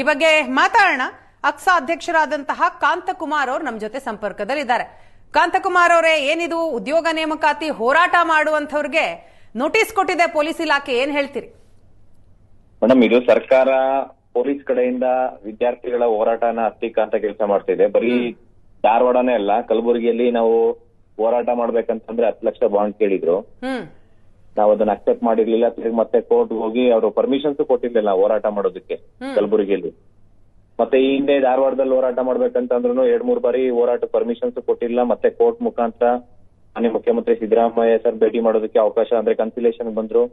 ಈ ಬಗ್ಗೆ ಮಾತಾಡೋಣ. ಅಕ್ಸಾ ಅಧ್ಯಕ್ಷರಾದಂತಹ ಕಾಂತಕುಮಾರ್ ಅವರು ನಮ್ಮ ಜೊತೆ ಸಂಪರ್ಕದಲ್ಲಿದ್ದಾರೆ. ಕಾಂತಕುಮಾರ್ ಅವರೇ, ಏನಿದು ಉದ್ಯೋಗ ನೇಮಕಾತಿ ಹೋರಾಟ ಮಾಡುವಂತವ್ರಿಗೆ ನೋಟಿಸ್ ಕೊಟ್ಟಿದೆ ಪೊಲೀಸ್ ಇಲಾಖೆ, ಏನ್ ಹೇಳ್ತೀರಿ? ಮೇಡಮ್, ಇದು ಸರ್ಕಾರ ಪೊಲೀಸ್ ಕಡೆಯಿಂದ ವಿದ್ಯಾರ್ಥಿಗಳ ಹೋರಾಟನ ಹತ್ತಿಕ್ಕಂತ ಕೆಲಸ ಮಾಡ್ತಿದೆ. ಬರೀ ಧಾರವಾಡನೇ ಅಲ್ಲ, ಕಲಬುರಗಿಯಲ್ಲಿ ನಾವು ಹೋರಾಟ ಮಾಡ್ಬೇಕಂತಂದ್ರೆ 10 ಲಕ್ಷ ಬಾಂಡ್ ಕೇಳಿದ್ರು. ನಾವು ಅದನ್ನ ಅಕ್ಸೆಪ್ಟ್ ಮಾಡಿರ್ಲಿಲ್ಲ. ತಿರುಗಿ ಮತ್ತೆ ಕೋರ್ಟ್ ಹೋಗಿ ಅವರು ಪರ್ಮಿಷನ್ಸ್ ಕೊಟ್ಟಿರ್ಲಿಲ್ಲ ಹೋರಾಟ ಮಾಡೋದಕ್ಕೆ ಕಲಬುರಗಿಯಲ್ಲಿ. ಮತ್ತೆ ಈ ಹಿಂದೆ ಧಾರವಾಡದಲ್ಲಿ ಹೋರಾಟ ಮಾಡ್ಬೇಕಂತಂದ್ರೂ 2-3 ಬಾರಿ ಹೋರಾಟ ಪರ್ಮಿಷನ್ಸ್ ಕೊಟ್ಟಿಲ್ಲ. ಮತ್ತೆ ಕೋರ್ಟ್ ಮುಖಾಂತರ ಮಾನ್ಯ ಮುಖ್ಯಮಂತ್ರಿ ಸಿದ್ದರಾಮಯ್ಯ ಸರ್ ಭೇಟಿ ಮಾಡೋದಕ್ಕೆ ಅವಕಾಶ ಅಂದ್ರೆ ಕನ್ಸಿಲೇಷನ್ ಬಂದ್ರು.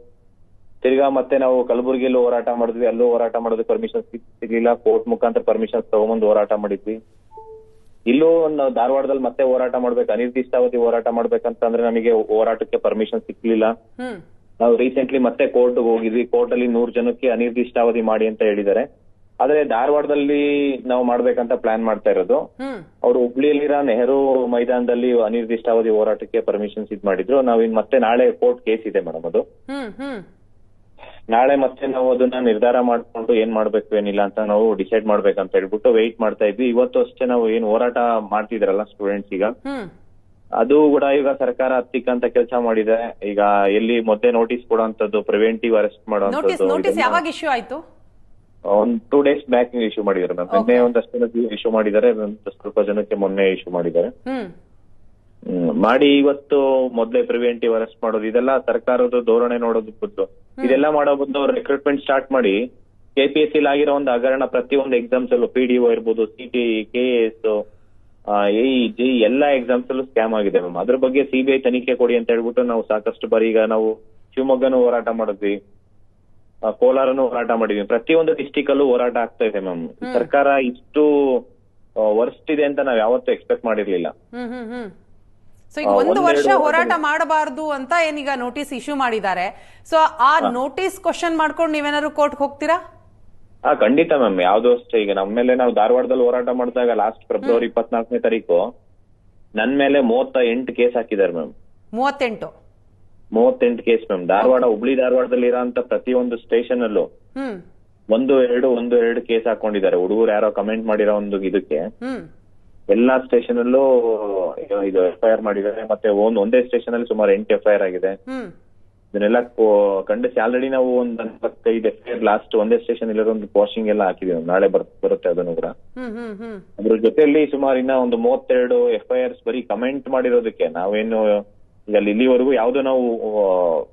ತಿರ್ಗಾ ಮತ್ತೆ ನಾವು ಕಲಬುರಗಿಯಲ್ಲೂ ಹೋರಾಟ ಮಾಡಿದ್ವಿ, ಅಲ್ಲೂ ಹೋರಾಟ ಮಾಡೋದಕ್ಕೆ ಪರ್ಮಿಷನ್ ಸಿಗ್ಲಿಲ್ಲ. ಕೋರ್ಟ್ ಮುಖಾಂತರ ಪರ್ಮಿಷನ್ ತಗೊಂಬಂದು ಹೋರಾಟ ಮಾಡಿದ್ವಿ. ಇಲ್ಲೂ ನಾವು ಧಾರವಾಡದಲ್ಲಿ ಮತ್ತೆ ಹೋರಾಟ ಮಾಡ್ಬೇಕು, ಅನಿರ್ದಿಷ್ಟಾವಧಿ ಹೋರಾಟ ಮಾಡ್ಬೇಕಂತಂದ್ರೆ ನಮಗೆ ಹೋರಾಟಕ್ಕೆ ಪರ್ಮಿಷನ್ ಸಿಗ್ಲಿಲ್ಲ. ನಾವು ರೀಸೆಂಟ್ಲಿ ಮತ್ತೆ ಕೋರ್ಟ್ ಹೋಗಿದ್ವಿ. ಕೋರ್ಟ್ ಅಲ್ಲಿ 100 ಜನಕ್ಕೆ ಅನಿರ್ದಿಷ್ಟಾವಧಿ ಮಾಡಿ ಅಂತ ಹೇಳಿದ್ದಾರೆ. ಆದ್ರೆ ಧಾರವಾಡದಲ್ಲಿ ನಾವು ಮಾಡ್ಬೇಕಂತ ಪ್ಲಾನ್ ಮಾಡ್ತಾ ಇರೋದು. ಅವ್ರು ಹುಬ್ಳಿಯಲ್ಲಿರೋ ನೆಹರು ಮೈದಾನದಲ್ಲಿ ಅನಿರ್ದಿಷ್ಟಾವಧಿ ಹೋರಾಟಕ್ಕೆ ಪರ್ಮಿಷನ್ಸ್ ಇದ್ ಮಾಡಿದ್ರು. ನಾವ್ ಮತ್ತೆ ನಾಳೆ ಕೋರ್ಟ್ ಕೇಸ್ ಇದೆ ಮೇಡಮ್. ಅದು ನಾಳೆ ಮತ್ತೆ ನಾವು ಅದನ್ನ ನಿರ್ಧಾರ ಮಾಡ್ಕೊಂಡು ಏನ್ ಮಾಡ್ಬೇಕು ಏನಿಲ್ಲ ಅಂತ ನಾವು ಡಿಸೈಡ್ ಮಾಡ್ಬೇಕಂತ ಹೇಳ್ಬಿಟ್ಟು ವೆಯ್ಟ್ ಮಾಡ್ತಾ ಇದ್ವಿ. ಇವತ್ತು ಅಷ್ಟೇ ನಾವು ಏನ್ ಹೋರಾಟ ಮಾಡ್ತಿದ್ರಲ್ಲ ಸ್ಟೂಡೆಂಟ್ಸ್, ಈಗ ಅದು ಕೂಡ ಈಗ ಸರ್ಕಾರ ಹತ್ತಿಕ್ಕಂತ ಕೆಲಸ ಮಾಡಿದೆ. ಈಗ ಎಲ್ಲಿ ಮೊದಲೇ ನೋಟಿಸ್ ಕೊಡುವಂತದ್ದು, ಪ್ರಿವೆಂಟಿವ್ ಅರೆಸ್ಟ್ ಮಾಡುವಂತದ್ದು ಯಾವಾಗ ಇಶ್ಯೂ ಆಯ್ತು? ಒಂದ್ 2 days ಬ್ಯಾಕ್ ಇಶ್ಯೂ ಮಾಡಿದ್ದಾರೆ ಮ್ಯಾಮ್. ನಿನ್ನೆ ಒಂದಷ್ಟು ಇಶ್ಯೂ ಮಾಡಿದ್ದಾರೆ, ಸ್ವಲ್ಪ ಜನಕ್ಕೆ ಮೊನ್ನೆ ಇಶ್ಯೂ ಮಾಡಿದ್ದಾರೆ. ಮಾಡಿ ಇವತ್ತು ಮೊದಲೇ ಪ್ರಿವೆಂಟಿವ್ ಅರೆಸ್ಟ್ ಮಾಡೋದು, ಇದೆಲ್ಲ ಸರ್ಕಾರದ ಧೋರಣೆ ನೋಡೋದು ಬದಲು ಇದೆಲ್ಲ ಮಾಡೋ ಬದಲು ರಿಕ್ರೂಟ್ಮೆಂಟ್ ಸ್ಟಾರ್ಟ್ ಮಾಡಿ ಕೆಪಿಎಸ್ಸಿ ಆಗಿರೋ ಒಂದು ಹಗರಣ ಪ್ರತಿಯೊಂದು ಎಕ್ಸಾಮ್ಸ್ ಅಲ್ಲೂ PDO ಇರ್ಬೋದು, CTE, KS, AE ಎಲ್ಲಾ ಎಕ್ಸಾಮ್ಸ್ ಅಲ್ಲೂ ಸ್ಕ್ಯಾಮ್ ಆಗಿದೆ ಮ್ಯಾಮ್. ಅದ್ರ ಬಗ್ಗೆ CBI ತನಿಖೆ ಕೊಡಿ ಅಂತ ಹೇಳ್ಬಿಟ್ಟು ನಾವು ಸಾಕಷ್ಟು ಬಾರಿ, ಈಗ ನಾವು ಶಿವಮೊಗ್ಗನೂ ಹೋರಾಟ ಮಾಡಿದ್ವಿ, ಕೋಲಾರನು ಹೋರಾಟ ಮಾಡಿದ್ವಿ. ಪ್ರತಿಯೊಂದು ಡಿಸ್ಟಿಕ್ ಅಲ್ಲೂ ಹೋರಾಟ ಆಗ್ತಾ ಇದೆ ಮ್ಯಾಮ್. ಸರ್ಕಾರ ಇಷ್ಟು ವರ್ಸ್ಟ್ ಇದೆ ಅಂತ ನಾವ್ ಯಾವತ್ತೂ ಎಕ್ಸ್ಪೆಕ್ಟ್ ಮಾಡಿರ್ಲಿಲ್ಲ. ಸೊ ಈಗ 1 ವರ್ಷ ಹೋರಾಟ ಮಾಡಬಾರ್ದು ಅಂತ ಏನೀಗ ನೋಟಿಸ್ ಇಶ್ಯೂ ಮಾಡಿದ್ದಾರೆ. ಸೊ ಆ ನೋಟಿಸ್ ಕ್ವಶನ್ ಮಾಡ್ಕೊಂಡು ನೀವೇನಾದ್ರು ಕೋರ್ಟ್ ಹೋಗ್ತೀರಾ? ಖಂಡಿತ ಮ್ಯಾಮ್. ಯಾವ್ದು ಅಷ್ಟೇ, ಈಗ ನಮ್ಮ ಮೇಲೆ ನಾವು ಧಾರವಾಡದಲ್ಲಿ ಹೋರಾಟ ಮಾಡಿದಾಗ ಲಾಸ್ಟ್ ಫೆಬ್ರವರಿ 24ನೇ ತಾರೀಕು ನನ್ ಮೇಲೆ 38 ಕೇಸ್ ಹಾಕಿದ್ದಾರೆ ma'am. 38 case ma'am. Dharwad, Hubli ಧಾರವಾಡದಲ್ಲಿ ಇರೋಂತ ಪ್ರತಿಯೊಂದು ಸ್ಟೇಷನ್ ಅಲ್ಲೂ 1-2 ಕೇಸ್ ಹಾಕೊಂಡಿದ್ದಾರೆ. ಹುಡುಗರು ಯಾರೋ ಕಮೆಂಟ್ ಮಾಡಿರೋ ಒಂದು ಇದಕ್ಕೆ ಎಲ್ಲಾ ಸ್ಟೇಷನ್ ಅಲ್ಲೂ ಇದು FIR ಮಾಡಿದ್ದಾರೆ. ಮತ್ತೆ ಒಂದೇ ಸ್ಟೇಷನ್ ಅಲ್ಲಿ ಸುಮಾರು 8 FIR ಆಗಿದೆ. ಇದನ್ನೆಲ್ಲ ಖಂಡಿಸಿ ಆಲ್ರೆಡಿ ನಾವು ಒಂದು 45 FIR ಲಾಸ್ಟ್ ಒಂದೇ ಸ್ಟೇಷನ್ ಇಲ್ಲದ ಒಂದು ವಾಷಿಂಗ್ ಎಲ್ಲ ಹಾಕಿದೀವಿ. ನಾಳೆ ಬರುತ್ತೆ ಅದನ್ನು ಕೂಡ. ಅದ್ರ ಜೊತೆಯಲ್ಲಿ ಸುಮಾರು ಇನ್ನ ಒಂದು 32 FIRs ಬರೀ ಕಮೆಂಟ್ ಮಾಡಿರೋದಕ್ಕೆ. ನಾವೇನು ಈಗ ಇಲ್ಲಿವರೆಗೂ ಯಾವ್ದು ನಾವು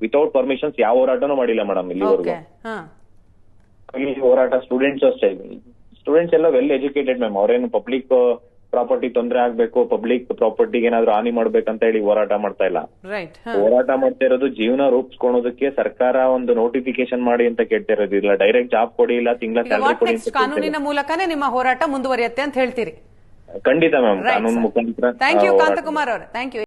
ವಿತೌಟ್ ಪರ್ಮಿಷನ್ಸ್ ಯಾವ ಹೋರಾಟನೂ ಮಾಡಿಲ್ಲ ಮೇಡಮ್ ಇಲ್ಲಿವರೆಗೂ. ಈ ಹೋರಾಟ ಸ್ಟೂಡೆಂಟ್ಸ್ ಅಷ್ಟೇ. ಸ್ಟೂಡೆಂಟ್ಸ್ ಎಲ್ಲ ವೆಲ್ ಎಜುಕೇಟೆಡ್ ಮ್ಯಾಮ್. ಅವ್ರೇನು ಪಬ್ಲಿಕ್ ಪ್ರಾಪರ್ಟಿ ತೊಂದರೆ ಆಗ್ಬೇಕು, ಪಬ್ಲಿಕ್ ಪ್ರಾಪರ್ಟಿಗೆ ಏನಾದ್ರು ಹಾನಿ ಮಾಡ್ಬೇಕಂತ ಹೇಳಿ ಹೋರಾಟ ಮಾಡ್ತಾ ಇಲ್ಲ. ಹೋರಾಟ ಮಾಡ್ತಾ ಇರೋದು ಜೀವನ ರೂಪಿಸ್ಕೊಳೋದಕ್ಕೆ ಸರ್ಕಾರ ಒಂದು ನೋಟಿಫಿಕೇಶನ್ ಮಾಡಿ ಅಂತ ಕೇಳ್ತಾ ಇರೋದು. ಇಲ್ಲ ಡೈರೆಕ್ಟ್ ಜಾಬ್ ಕೊಡಿ, ಇಲ್ಲ ತಿಂಗಳ ಸ್ಯಾಲರಿ ಕೊಡಿ. ಕಾನೂನಿನ ಮೂಲಕನೇ ನಿಮ್ಮ ಹೋರಾಟ ಮುಂದುವರಿಯುತ್ತೆ ಅಂತ ಹೇಳ್ತೀರಿ? ಖಂಡಿತ ಮ್ಯಾಮ್, ಕಾನೂನು ಮುಖಾಂತರ. ಥ್ಯಾಂಕ್ ಯು ಕಾಂತಕುಮಾರ್ ಅವರೇ, ಥ್ಯಾಂಕ್ ಯು.